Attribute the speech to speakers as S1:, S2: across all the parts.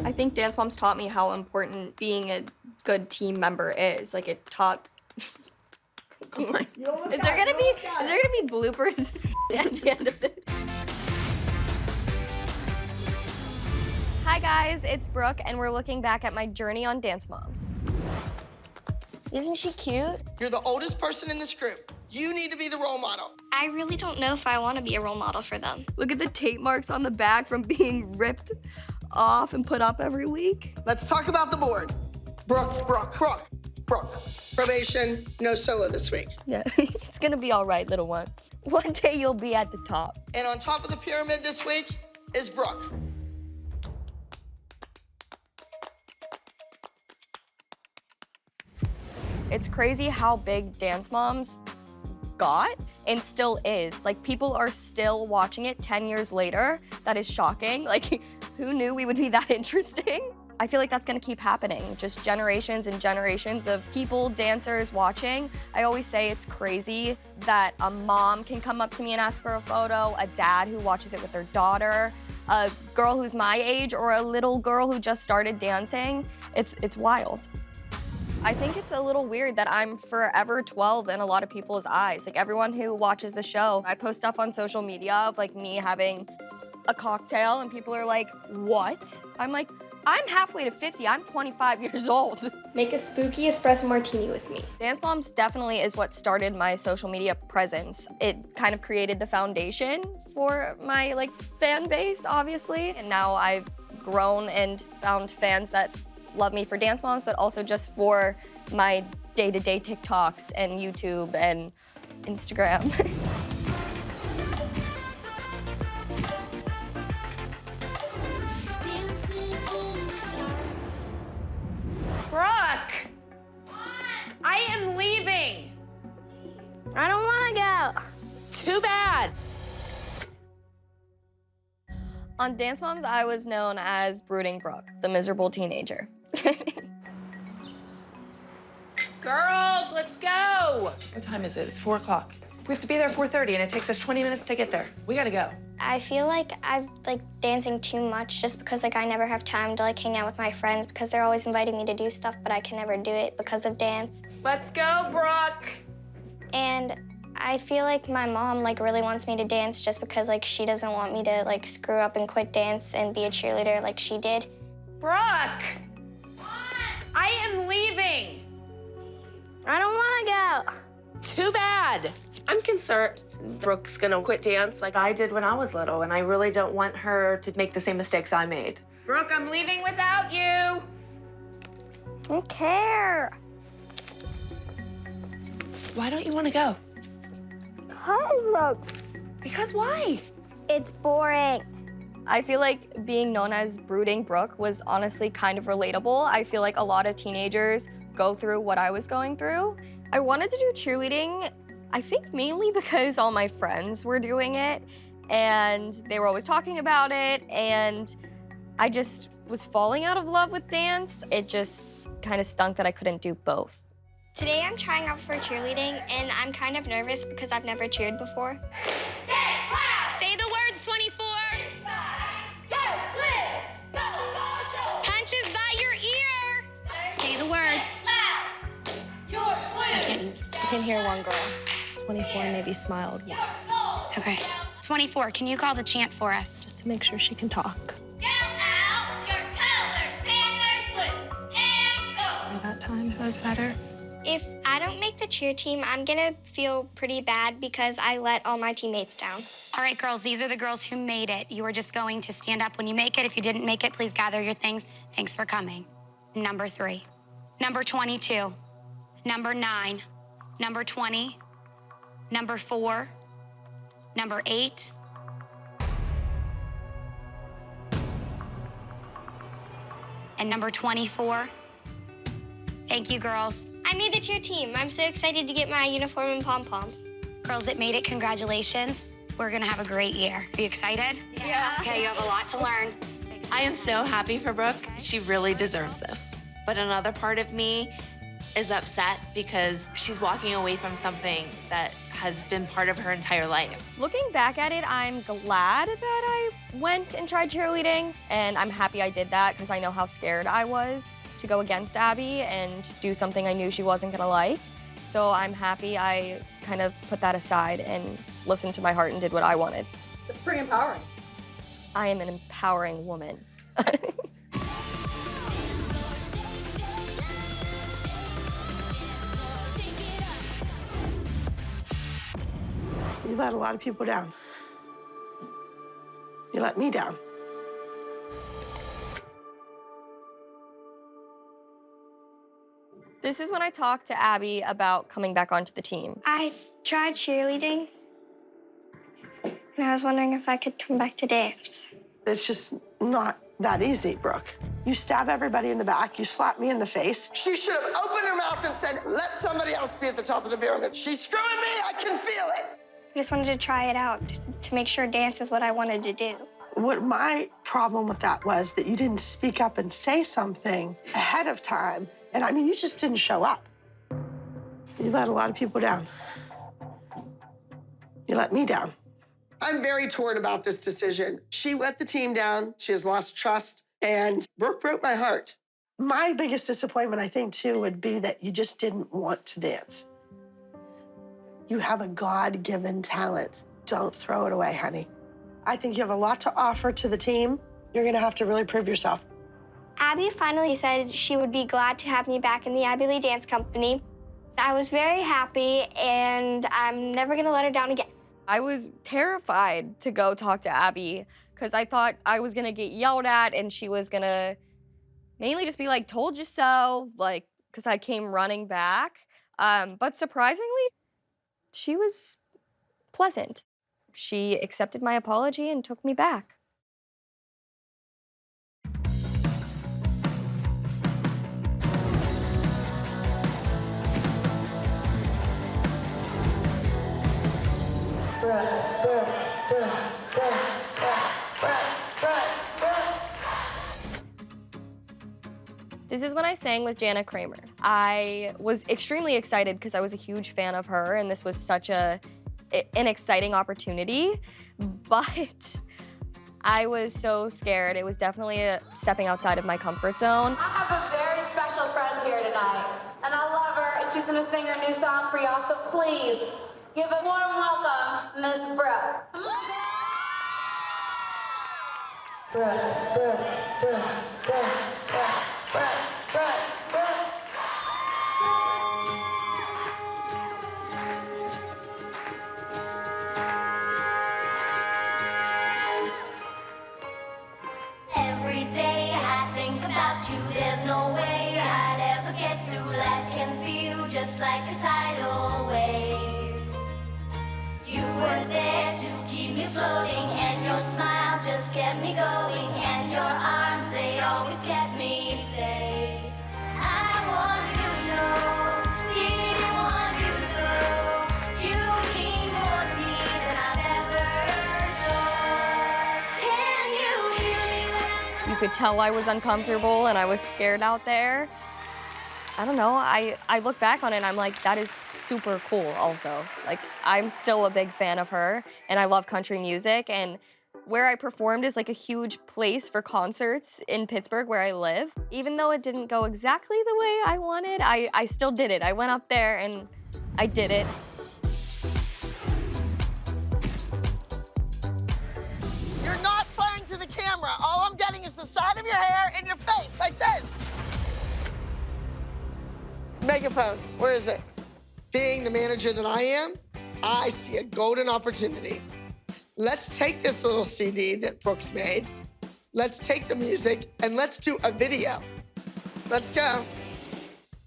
S1: I think Dance Moms taught me how important being a good team member is. Like, it taught...
S2: Oh my.
S1: Is there gonna be bloopers at the end of this? Hi guys, it's Brooke, and we're looking back at my journey on Dance Moms. Isn't she cute?
S3: You're the oldest person in this group. You need to be the role model.
S4: I really don't know if I want to be a role model for them.
S1: Look at the tape marks on the back from being ripped off and put up every week.
S3: Let's talk about the board. Brooke. Probation, no solo this week.
S1: Yeah, it's gonna be all right, little one. One day you'll be at the top.
S3: And on top of the pyramid this week is Brooke.
S1: It's crazy how big Dance Moms got and still is. Like, people are still watching it 10 years later. That is shocking. Like, who knew we would be that interesting? I feel like that's gonna keep happening. Just generations and generations of people, dancers watching. I always say it's crazy that a mom can come up to me and ask for a photo, a dad who watches it with their daughter, a girl who's my age, or a little girl who just started dancing. It's wild. I think it's a little weird that I'm forever 12 in a lot of people's eyes. Like, everyone who watches the show, I post stuff on social media of like me having a cocktail and people are like, what? I'm like, I'm halfway to 50, I'm 25 years old.
S4: Make a spooky espresso martini with me.
S1: Dance Moms definitely is what started my social media presence. It kind of created the foundation for my like fan base, obviously. And now I've grown and found fans that love me for Dance Moms, but also just for my day-to-day TikToks and YouTube and Instagram.
S2: Brooke! I am leaving.
S4: I don't want to go.
S2: Too bad.
S1: On Dance Moms, I was known as Brooding Brooke, the miserable teenager.
S2: Girls, let's go. What time is it? It's 4 o'clock. We have to be there at 4:30, and it takes us 20 minutes to get there. We gotta go.
S4: I feel like I'm like dancing too much just because like I never have time to like hang out with my friends because they're always inviting me to do stuff, but I can never do it because of dance.
S2: Let's go, Brooke.
S4: And I feel like my mom like really wants me to dance just because like she doesn't want me to like screw up and quit dance and be a cheerleader like she did.
S2: Brooke! I am leaving.
S4: I don't want to go.
S2: Too bad.
S5: I'm concerned Brooke's gonna quit dance like I did when I was little, and I really don't want her to make the same mistakes I made.
S2: Brooke, I'm leaving without you.
S4: I don't care.
S5: Why don't you want to go? Because why?
S4: It's boring.
S1: I feel like being known as Brooding Brooke was honestly kind of relatable. I feel like a lot of teenagers go through what I was going through. I wanted to do cheerleading, I think mainly because all my friends were doing it and they were always talking about it, and I just was falling out of love with dance. It just kind of stunk that I couldn't do both.
S4: Today I'm trying out for cheerleading and I'm kind of nervous because I've never cheered before. Say the words, 24. Punches by your ear. Say the words.
S6: I can hear one girl. 24 maybe smiled once.
S4: Okay. 24, can you call the chant for us?
S6: Just to make sure she can talk. By that time, it was better.
S4: If I don't make the cheer team, I'm gonna feel pretty bad because I let all my teammates down.
S7: All right, girls, these are the girls who made it. You are just going to stand up when you make it. If you didn't make it, please gather your things. Thanks for coming. Number 3, number 22, number 9, number 20, number 4, number 8, and number 24. Thank you, girls.
S4: I made the cheer team. I'm so excited to get my uniform and pom-poms.
S7: Girls that made it, congratulations. We're gonna have a great year. Are you excited? Yeah. Okay, you have a lot to learn.
S5: I am so happy for Brooke. She really deserves this. But another part of me is upset because she's walking away from something that has been part of her entire life.
S1: Looking back at it, I'm glad that I went and tried cheerleading, and I'm happy I did that because I know how scared I was to go against Abby and do something I knew she wasn't gonna like. So I'm happy I kind of put that aside and listened to my heart and did what I wanted.
S8: It's pretty empowering.
S1: I am an empowering woman.
S9: You let a lot of people down. You let me down.
S1: This is when I talked to Abby about coming back onto the team.
S4: I tried cheerleading, and I was wondering if I could come back to dance.
S9: It's just not that easy, Brooke. You stab everybody in the back, you slap me in the face.
S3: She should have opened her mouth and said, let somebody else be at the top of the pyramid. She's screwing me, I can feel it.
S4: I just wanted to try it out to make sure dance is what I wanted to do.
S9: What my problem with that was that you didn't speak up and say something ahead of time. And I mean, you just didn't show up. You let a lot of people down. You let me down.
S3: I'm very torn about this decision. She let the team down, she has lost trust, and Brooke broke my heart.
S9: My biggest disappointment, I think, too, would be that you just didn't want to dance. You have a God-given talent. Don't throw it away, honey. I think you have a lot to offer to the team. You're gonna have to really prove yourself.
S4: Abby finally said she would be glad to have me back in the Abby Lee Dance Company. I was very happy, and I'm never gonna let her down again.
S1: I was terrified to go talk to Abby because I thought I was gonna get yelled at and she was gonna mainly just be like, told you so, like, because I came running back. But surprisingly, she was pleasant. She accepted my apology and took me back. This is when I sang with Jana Kramer. I was extremely excited because I was a huge fan of her and this was such an exciting opportunity, but I was so scared. It was definitely stepping outside of my comfort zone.
S10: I have a very special friend here tonight, and I love her, and she's gonna sing her new song for y'all, so please give a warm welcome, Miss Brooke. Brooke, Brooke, Brooke, Brooke, Brooke, Brooke, Brooke, Brooke.
S11: Every day I think about you. There's no way I'd ever get through. Life can feel just like a tidal wave. You were there to keep me floating, and your smile just kept me going, and your arms, they always kept me safe. I want you to know, didn't want you to go. You mean more to me than I've ever shown. Can you hear me when I'm
S1: You could tell I was uncomfortable and I was scared out there. I don't know, I look back on it and I'm like, that is super cool also. Like, I'm still a big fan of her and I love country music, and where I performed is like a huge place for concerts in Pittsburgh where I live. Even though it didn't go exactly the way I wanted, I still did it. I went up there and I did it.
S3: You're not playing to the camera. All I'm getting is the side of your hair and your face, like this. Megaphone, where is it? Being the manager that I am, I see a golden opportunity. Let's take this little CD that Brooke's made. Let's take the music and let's do a video. Let's go.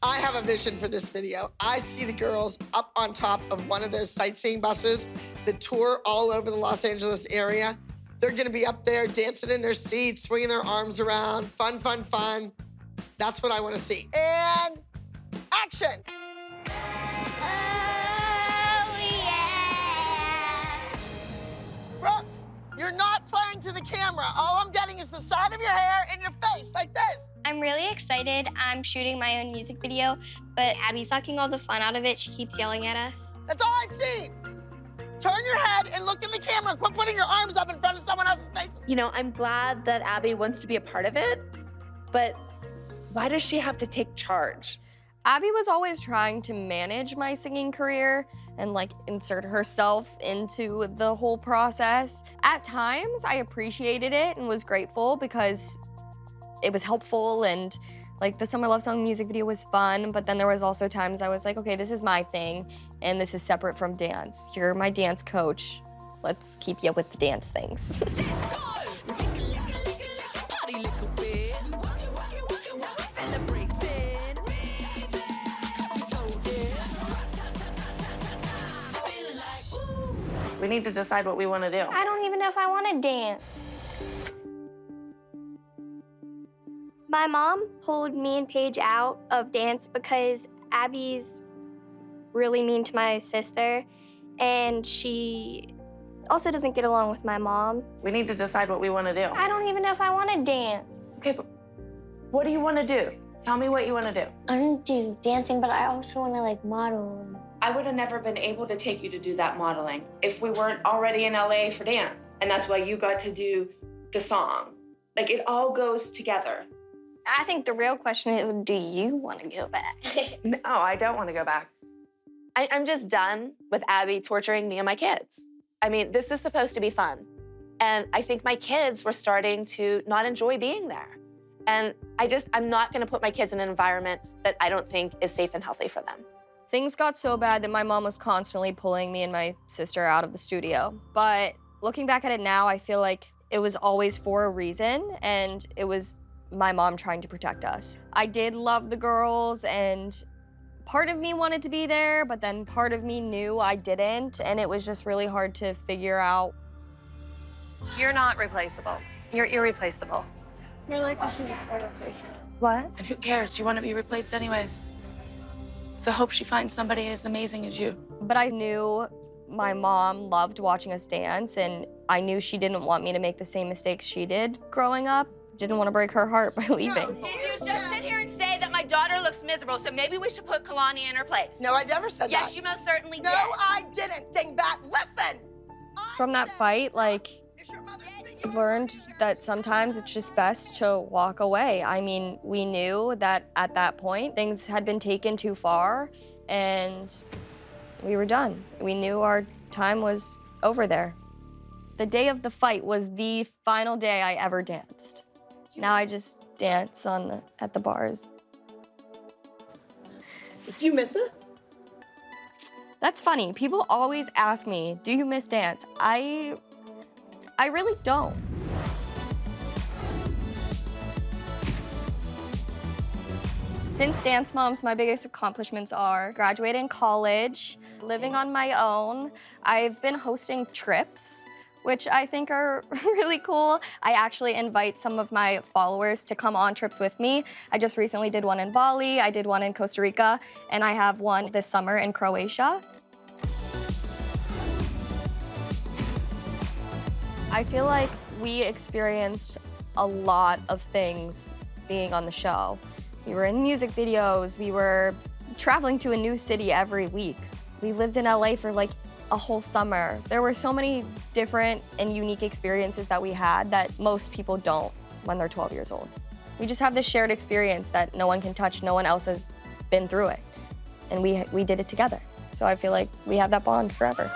S3: I have a vision for this video. I see the girls up on top of one of those sightseeing buses that tour all over the Los Angeles area. They're gonna be up there dancing in their seats, swinging their arms around, fun, fun, fun. That's what I wanna see. And action.
S11: Oh, yeah.
S3: Brooke, you're not playing to the camera. All I'm getting is the side of your hair and your face, like this.
S4: I'm I'm really excited. I'm shooting my own music video, but Abby's sucking all the fun out of it. She keeps yelling at us.
S3: That's all I've seen. Turn your head and look in the camera and quit putting your arms up in front of someone else's face.
S5: You know, I'm glad that Abby wants to be a part of it, but why does she have to take charge?
S1: Abby was always trying to manage my singing career and like insert herself into the whole process. At times, I appreciated it and was grateful because it was helpful and like the Summer Love Song music video was fun, but then there was also times I was like, okay, this is my thing and this is separate from dance. You're my dance coach. Let's keep you with the dance things.
S5: We need to decide what we want to do.
S4: I don't even know if I want to dance. My mom pulled me and Paige out of dance because Abby's really mean to my sister, and she also doesn't get along with my mom.
S5: We need to decide what we want to do.
S4: I don't even know if I want to dance.
S5: Okay, but what do you want to do? Tell me what you want to do.
S4: I want to do dancing, but I also want to like model.
S5: I would have never been able to take you to do that modeling if we weren't already in LA for dance. And that's why you got to do the song. Like, it all goes together.
S4: I think the real question is, do you want to go back?
S5: No, I don't want to go back. I'm just done with Abby torturing me and my kids. I mean, this is supposed to be fun. And I think my kids were starting to not enjoy being there. And I'm not gonna put my kids in an environment that I don't think is safe and healthy for them.
S1: Things got so bad that my mom was constantly pulling me and my sister out of the studio. But looking back at it now, I feel like it was always for a reason, and it was my mom trying to protect us. I did love the girls, and part of me wanted to be there, but then part of me knew I didn't, and it was just really hard to figure out.
S8: You're not replaceable. You're irreplaceable.
S4: You're like, she's irreplaceable.
S8: What?
S2: And who cares? You want to be replaced anyways. So hope she finds somebody as amazing as you.
S1: But I knew my mom loved watching us dance, and I knew she didn't want me to make the same mistakes she did growing up. Didn't want to break her heart by leaving.
S12: You just sit here and say that my daughter looks miserable, so maybe we should put Kalani in her place.
S3: No, I never said that.
S12: Yes, you most certainly did.
S3: No, I didn't, dingbat. Listen!
S1: From that fight, like, I've learned that sometimes it's just best to walk away. I mean, we knew that at that point, things had been taken too far, and we were done. We knew our time was over there. The day of the fight was the final day I ever danced. Now I just dance at the bars.
S8: Do you miss it?
S1: That's funny. People always ask me, do you miss dance? I really don't. Since Dance Moms, my biggest accomplishments are graduating college, living on my own. I've been hosting trips, which I think are really cool. I actually invite some of my followers to come on trips with me. I just recently did one in Bali, I did one in Costa Rica, and I have one this summer in Croatia. I feel like we experienced a lot of things being on the show. We were in music videos, we were traveling to a new city every week. We lived in LA for like a whole summer. There were so many different and unique experiences that we had that most people don't when they're 12 years old. We just have this shared experience that no one can touch, no one else has been through it. And we did it together. So I feel like we have that bond forever.